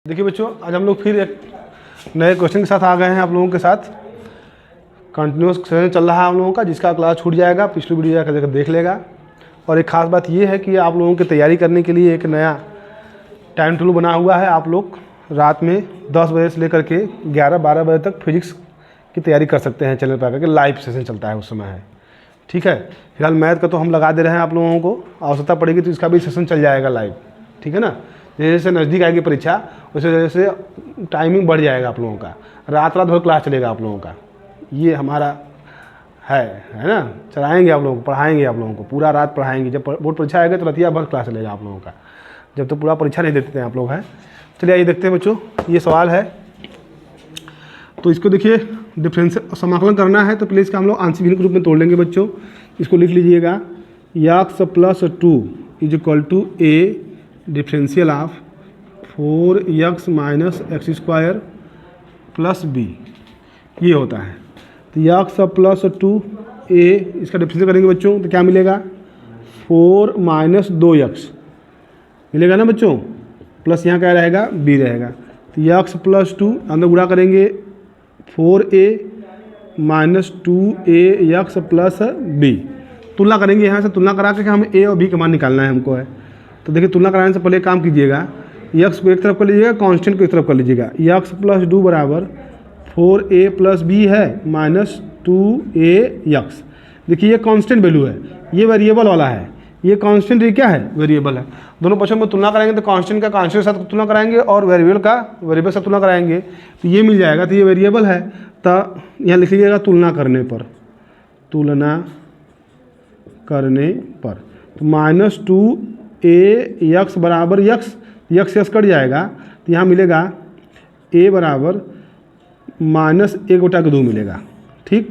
देखिए बच्चों, आज हम लोग फिर एक नए क्वेश्चन के साथ आ गए हैं आप लोगों के साथ। कंटिन्यूस सेशन चल रहा है हम लोगों का, जिसका क्लास छूट जाएगा पिछली वीडियो जाकर देख लेगा। और एक खास बात ये है कि आप लोगों की तैयारी करने के लिए एक नया टाइम टेबल बना हुआ है। आप लोग रात में 10 बजे से लेकर के 11-12 बजे तक फिजिक्स की तैयारी कर सकते हैं। चैनल पर आकर के लाइव सेशन चलता है उस समय है, ठीक है। फिलहाल मैथ का तो हम लगा दे रहे हैं, आप लोगों को आवश्यकता पड़ेगी तो इसका भी सेशन चल जाएगा लाइव, ठीक है ना। जैसे जैसे नज़दीक आएगी परीक्षा वैसे जैसे टाइमिंग बढ़ जाएगा आप लोगों का, रात भर क्लास चलेगा आप लोगों का। ये हमारा है ना, चलाएंगे आप लोगों को, पढ़ाएंगे आप लोगों को, पूरा रात पढ़ाएंगे। जब बोर्ड परीक्षा आएगा तो रतिया भर क्लास चलेगा आप लोगों का, जब तो पूरा परीक्षा नहीं देते हैं आप लोग हैं। चलिए आइए देखते हैं बच्चों, ये सवाल है तो इसको देखिए, डिफरेंशियल समाकलन करना है तो पहले इसका हम लोग आंशिक भिन्न के रूप में तोड़ लेंगे बच्चों। इसको लिख लीजिएगा, x + 2 = a differential of 4x - x² + b, ये होता है। तो x + 2a इसका डिफरेंशियल करेंगे बच्चों तो क्या मिलेगा, 4 - 2x मिलेगा ना बच्चों, प्लस यहाँ क्या रहेगा, b रहेगा। तो x + 2 अंदर गुणा करेंगे 4a - 2ax + b, तुलना करेंगे। यहाँ से तुलना करा के हमें a और b का मान निकालना है हमको है। तो देखिए, तुलना कराने से पहले काम कीजिएगा, x को एक तरफ कर लीजिएगा, कांस्टेंट को एक तरफ कर लीजिएगा। x + 2 = 4a + b है माइनस 2ax। देखिए ये कांस्टेंट वैल्यू है, ये वेरिएबल वाला है, ये कांस्टेंट, ये क्या है, वेरिएबल है। दोनों पक्षों में तुलना कराएंगे तो कांस्टेंट का कांस्टेंट के साथ तुलना कराएंगे और वेरिएबल का वेरिएबल से तुलना कराएंगे तो ये मिल जाएगा। तो ये वेरिएबल है, तो यहाँ लिख लीजिएगा तुलना करने पर, तुलना करने पर। तो -2ax बराबर x कट जाएगा तो यहाँ मिलेगा a बराबर -1/2 मिलेगा, ठीक।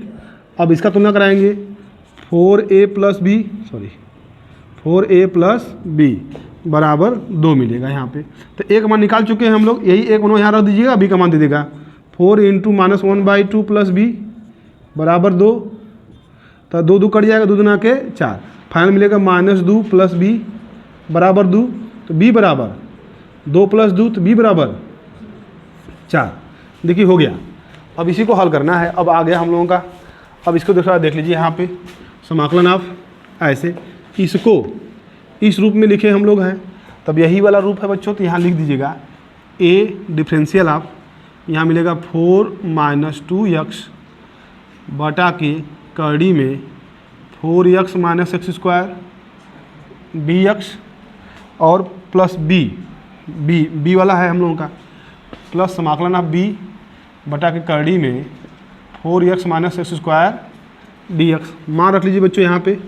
अब इसका तुलना कराएंगे, 4a + b बराबर 2 मिलेगा यहाँ पे। तो एक मान निकाल चुके हैं हम लोग, यही एक मान यहाँ रख दीजिएगा, b का मान दे देगा। 4 × -1/2 + b बराबर 2, तो 2 कट जाएगा, 2 दूना के 4, फाइनल मिलेगा -2 + b बराबर 2। तो b बराबर 2 + 2, तो b बराबर 4। देखिए हो गया। अब इसी को हल करना है, अब आ गया हम लोगों का। अब इसको देख लीजिए यहाँ पे, समाकलन ऑफ ऐसे, इसको इस रूप में लिखे हम लोग हैं, तब यही वाला रूप है बच्चों। तो यहाँ लिख दीजिएगा a डिफरेंशियल ऑफ, यहाँ मिलेगा 4 - 2x बटा के कड़ी में 4x - x² bx और प्लस b वाला है हम लोगों का, प्लस समाकलन ऑफ b बटा के कड़ी में 4x - x² dx। मान रख लीजिए बच्चों यहाँ पे,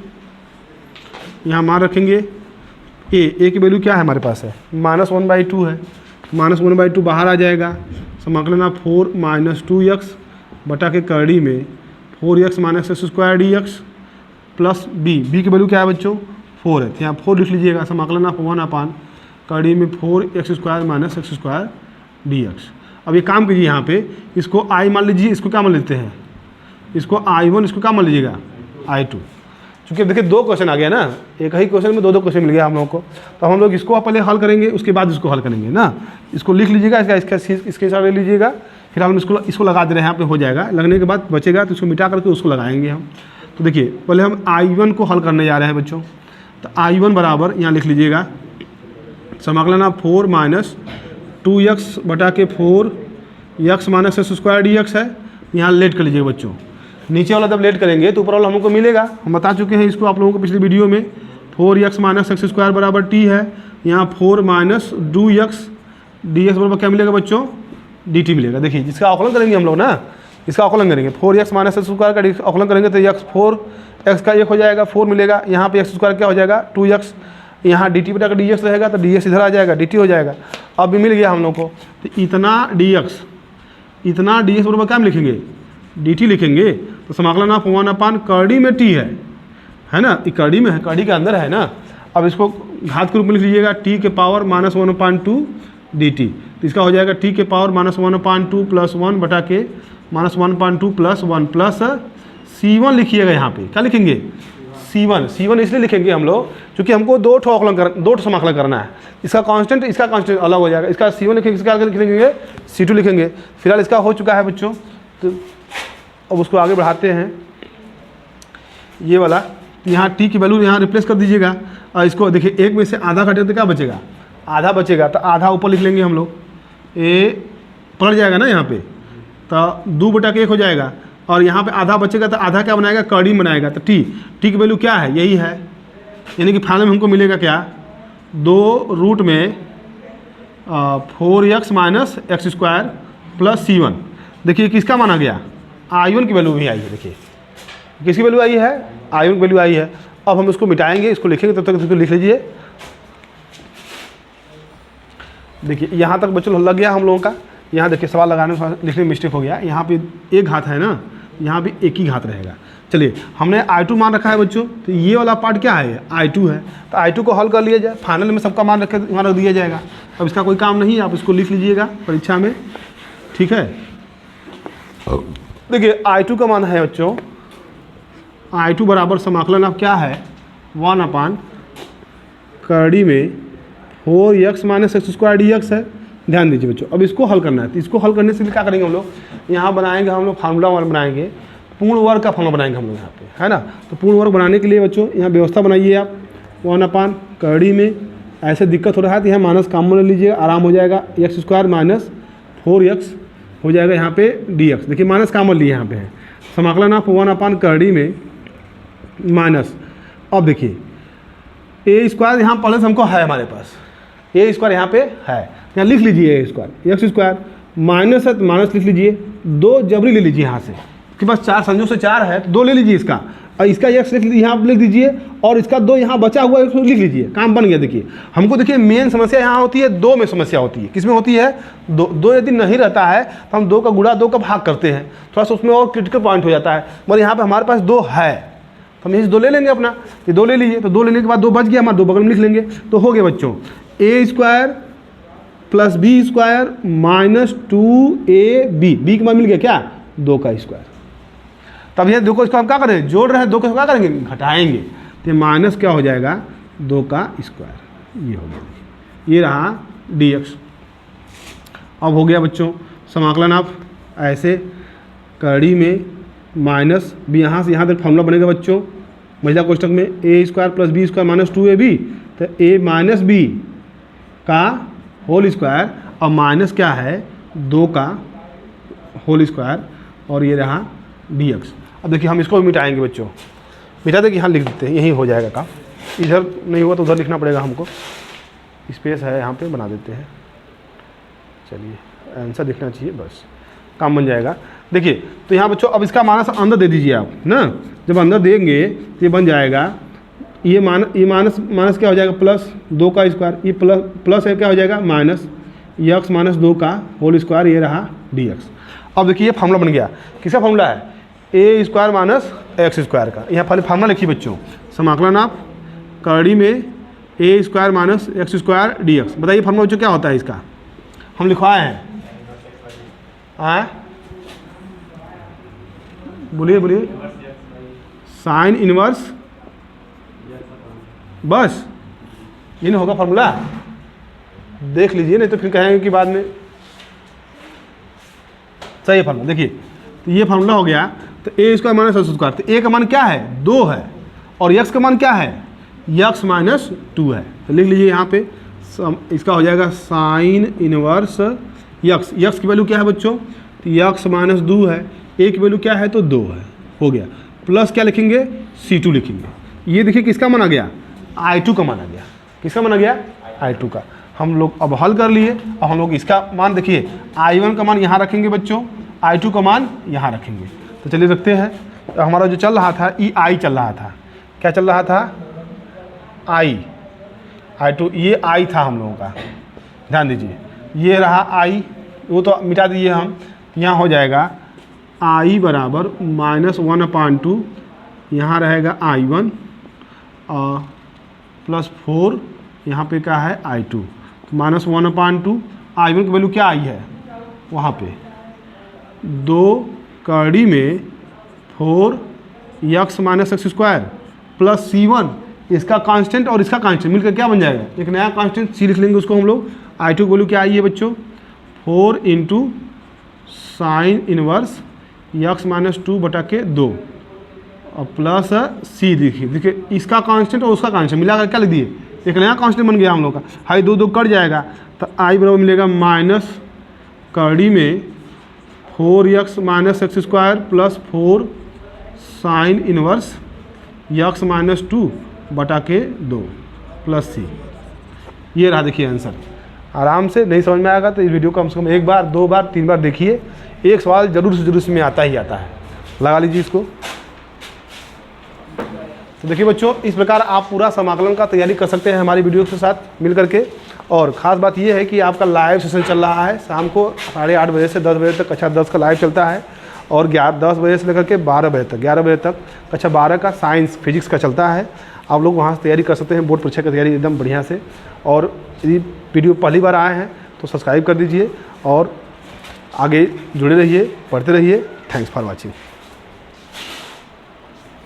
यहाँ मान रखेंगे a की वैल्यू क्या है हमारे पास है, -1/2 है, -1/2 बाहर आ जाएगा। समाकलन ऑफ 4 - 2x बटा के कड़ी में 4x - x² dx plus b की वैल्यू क्या है बच्चों, 4 है, तो यहाँ 4 लिख लीजिएगा। समाकलन ऑफ 1/, कड़ी में 4x² - x² dx। अब ये काम कीजिए, यहाँ पे इसको i मान लीजिए, इसको क्या मान लेते हैं, इसको i1, इसको क्या मान लीजिएगा, i2। चूँकि देखिए 2 क्वेश्चन आ गया ना, एक ही क्वेश्चन में 2 क्वेश्चन मिल गया हम लोगों को, तो हम लोग इसको पहले हल करेंगे, उसके बाद इसको हल करेंगे ना। इसको लिख लीजिएगा, इसके साथ ले लीजिएगा, फिर हम इसको लगा दे रहे हैं, यहाँ पे हो जाएगा। लगने के बाद बचेगा तो इसको मिटा करके उसको लगाएंगे हम। तो देखिए पहले हम i1 को हल करने जा रहे हैं बच्चों। तो i1 बराबर यहाँ लिख लीजिएगा, समाकलन ऑफ 4 - 2x बटा के 4x - x² dx है। यहाँ लेट कर लीजिएगा बच्चों, नीचे वाला जब लेट करेंगे तो ऊपर वाला हमको मिलेगा, हम बता चुके हैं इसको आप लोगों को पिछली वीडियो में। 4x - x² बराबर t है, यहाँ 4 - 2x dx बराबर क्या मिलेगा बच्चों, dt मिलेगा। देखिए जिसका अवकलन करेंगे हम लोग ना, इसका अवकलन करेंगे, 4x - x² का अवकलन करेंगे तो x का 1 हो जाएगा, 4 मिलेगा। यहाँ पे x² क्या हो जाएगा, 2x, यहाँ dt बटा का dx रहेगा तो dx इधर आ जाएगा, dt हो जाएगा। अब भी मिल गया हम लोग को, तो इतना dx बराबर क्या हम लिखेंगे, dt लिखेंगे। तो समाकलन ऑफ 1/, कड़ी में t है ना, ये कड़ी में है, कड़ी के अंदर है ना। अब इसको घात के रूप में लिख लीजिएगा, t के पावर -1/2 dt। तो इसका हो जाएगा t के पावर -1/2 + 1 बटा के -1/2 + 1 प्लस c1 लिखिएगा। यहाँ पे क्या लिखेंगे, C1 इसलिए लिखेंगे हम लोग क्योंकि हमको दो समाकलन करना है। इसका कांस्टेंट अलग हो जाएगा। इसका C1 लिखेंगे, इसका आगे लिखेंगे C2 लिखेंगे। फिलहाल इसका हो चुका है बच्चों, तो अब उसको आगे बढ़ाते हैं। ये वाला यहाँ t की वैल्यू यहाँ रिप्लेस कर दीजिएगा और इसको देखिए, एक में से आधा घटे तो क्या बचेगा, आधा बचेगा, तो आधा ऊपर लिख लेंगे हम लोग। ए पड़ जाएगा ना यहाँ पे, तो 2/1 हो जाएगा और यहाँ पे आधा बचेगा, तो आधा क्या बनाएगा, कड़ी बनाएगा। तो t की वैल्यू क्या है, यही है, यानी कि फाइनल में हमको मिलेगा क्या, 2√4x - x² + C1। देखिए किसका माना गया, I1 की वैल्यू भी आई है। देखिए किसकी वैल्यू आई है, I1 की वैल्यू आई है। अब हम इसको मिटाएंगे, इसको लिखेंगे, तब तक इसको लिख लीजिए। देखिए यहाँ तक बच्चों लग गया हम लोगों का। यहाँ देखिए सवाल लगाने में लिखने में मिस्टेक हो गया, यहाँ पे एक घात है ना, यहाँ भी एक ही घात रहेगा। चलिए हमने I2 मान रखा है बच्चों, तो ये वाला पार्ट क्या है, I2 है, तो I2 को हल कर लिया जाए। फाइनल में सबका मान रख दिया जाएगा। अब इसका कोई काम नहीं है, आप इसको लिख लीजिएगा परीक्षा में, ठीक है। देखिए I2 का मान है बच्चों, I2 बराबर समाकलन अब क्या है, 1/, कड़ी में 4x - x² dx है। ध्यान दीजिए बच्चों, अब इसको हल करना है। तो इसको हल करने से भी क्या करेंगे हम लोग, यहाँ बनाएंगे हम लोग फार्मूला बनाएंगे, पूर्ण वर्ग का फार्मूला बनाएंगे हम लोग यहाँ पे, है ना। तो पूर्ण वर्ग बनाने के लिए बच्चों यहाँ व्यवस्था बनाइए आप, 1/, कड़ी में ऐसे दिक्कत हो रहा है तो यहाँ माइनस कॉमन ले लीजिए, आराम हो जाएगा। x² - 4x हो जाएगा यहाँ पे dx। देखिए माइनस कॉमन लिए यहाँ पे है, समाकलन आप 1/, कड़ी में माइनस। अब देखिए a² यहाँ पहले से हमको है हमारे पास, a² यहाँ पे है, यहाँ लिख लीजिए a², x² माइनस है तो माइनस लिख लीजिए, 2 जबरी ले लीजिए यहाँ से, उसके पास 4 संजोग से 4 है तो 2 ले लीजिए इसका, और इसका x लिख लीजिए, यहाँ लिख दीजिए, और इसका 2 यहाँ बचा हुआ है उसको लिख लीजिए, काम बन गया। देखिए हमको देखिए मेन समस्या यहाँ होती है 2 में समस्या होती है। किस में होती है, 2 यदि नहीं रहता है तो हम 2 का गुणा 2 का भाग करते हैं, थोड़ा सा उसमें और क्रिटिकल पॉइंट हो जाता है। मगर यहाँ पर हमारे पास 2 है तो हम यही 2 ले लेंगे अपना, ये 2 ले लीजिए, तो 2 लेने के बाद 2 बच गया हमारा, 2 बगल में लिख लेंगे। तो हो गया बच्चों a² + b² - 2ab, b का मान मिल गया क्या, 2 का स्क्वायर। तब ये 2 को इसको हम क्या करें, जोड़ रहे हैं, 2 को क्या करेंगे, घटाएंगे, तो माइनस क्या हो जाएगा, 2 का स्क्वायर। ये हो गया, ये रहा dx। अब हो गया बच्चों समाकलन आप ऐसे, कड़ी में माइनस भी यहाँ से यहाँ तक फार्मूला बनेगा बच्चों महिला कोष्ठक में, a² + b² - 2ab, तो a - b का होल स्क्वायर और माइनस क्या है, 2 का होल स्क्वायर, और ये रहा dx। अब देखिए हम इसको भी मिटाएंगे बच्चों, मिटा दे कि यहाँ लिख देते हैं, यही हो जाएगा काम। इधर नहीं हुआ तो उधर लिखना पड़ेगा हमको, स्पेस है यहाँ पे, बना देते हैं। चलिए आंसर दिखना चाहिए, बस काम बन जाएगा। देखिए तो यहाँ बच्चों अब इसका माइनस अंदर दे दीजिए आप ना, जब अंदर देंगे तो ये बन जाएगा, ये माइनस क्या हो जाएगा, प्लस 2 का स्क्वायर, ये प्लस है क्या हो जाएगा, माइनस x - 2 का होल स्क्वायर, ये रहा dx। अब देखिए ये फार्मूला बन गया, किसका फार्मूला है, a² - x² का। यहाँ फार्मूला लिखिए बच्चों, समाकलन आप कड़ी में a² - x² dx। बताइए फार्मूला बच्चों क्या होता है इसका, हम लिखवाए हैं, बोलिए बोलिए, साइन इनवर्स, बस ये नहीं होगा फार्मूला, देख लीजिए नहीं तो फिर कहेंगे कि बाद में। सही है फार्मूला, देखिए तो ये फार्मूला हो गया। तो a² - x², तो a का मान क्या है, 2 है, और x का मान क्या है, x - 2 है। तो लिख लीजिए यहाँ पे, इसका हो जाएगा साइन इनवर्स x की वैल्यू क्या है बच्चों, तो x - 2 है, a की वैल्यू क्या है, तो 2 है, हो गया। प्लस क्या लिखेंगे, C2 लिखेंगे। ये देखिए किसका मान आ गया, I2 का मान आ गया। किसका मान आ गया, I2 का। हम लोग अब हल कर लिए, और हम लोग इसका मान देखिए, I1 का मान यहाँ रखेंगे बच्चों, I2 का मान यहाँ रखेंगे। तो चलिए रखते हैं। तो हमारा जो चल रहा था I चल रहा था, क्या चल रहा था, I2, ये I था हम लोगों का, ध्यान दीजिए, ये रहा I, वो तो मिटा दीजिए हम, यहाँ हो जाएगा I बराबर -1/2, यहाँ रहेगा I1 और +4, यहाँ पे क्या है I2, -1/2, I1 की वैल्यू क्या आई है वहाँ पे, 2 कड़ी में 4x - x² प्लस C1 इसका कांस्टेंट और इसका कांस्टेंट मिलकर क्या बन जाएगा, एक नया कांस्टेंट C लिख लेंगे उसको हम लोग। I2 की वैल्यू क्या आई है बच्चों, 4 into sine inverse x minus 2/2 और प्लस C देखिए इसका कांस्टेंट और उसका कांस्टेंट मिलाकर क्या लिख दिए, एक नया कांस्टेंट बन गया हम लोग का। हाई 2 कट जाएगा तो I बराबर मिलेगा माइनस कड़ी में 4x minus x square plus 4 sine inverse x minus 2/2 plus C। ये रहा देखिए आंसर। आराम से नहीं समझ में आएगा तो इस वीडियो को कम से कम 1 बार 2 बार 3 बार देखिए, एक सवाल जरूर से जरूर इसमें आता ही आता है। लगा लीजिए इसको। तो देखिए बच्चों, इस प्रकार आप पूरा समाकलन का तैयारी कर सकते हैं हमारी वीडियो के साथ मिल करके। और ख़ास बात यह है कि आपका लाइव सेशन चल रहा है शाम को 8:30 बजे से 10 बजे तक, कक्षा 10 का लाइव चलता है। और 10 बजे से लेकर के 12 बजे तक, 11 बजे तक कक्षा 12 का साइंस फिजिक्स का चलता है। आप लोग वहाँ से तैयारी कर सकते हैं, बोर्ड परीक्षा की तैयारी एकदम बढ़िया से। और यदि वीडियो पहली बार आए हैं तो सब्सक्राइब कर दीजिए और आगे जुड़े रहिए, पढ़ते रहिए। Thanks for watching.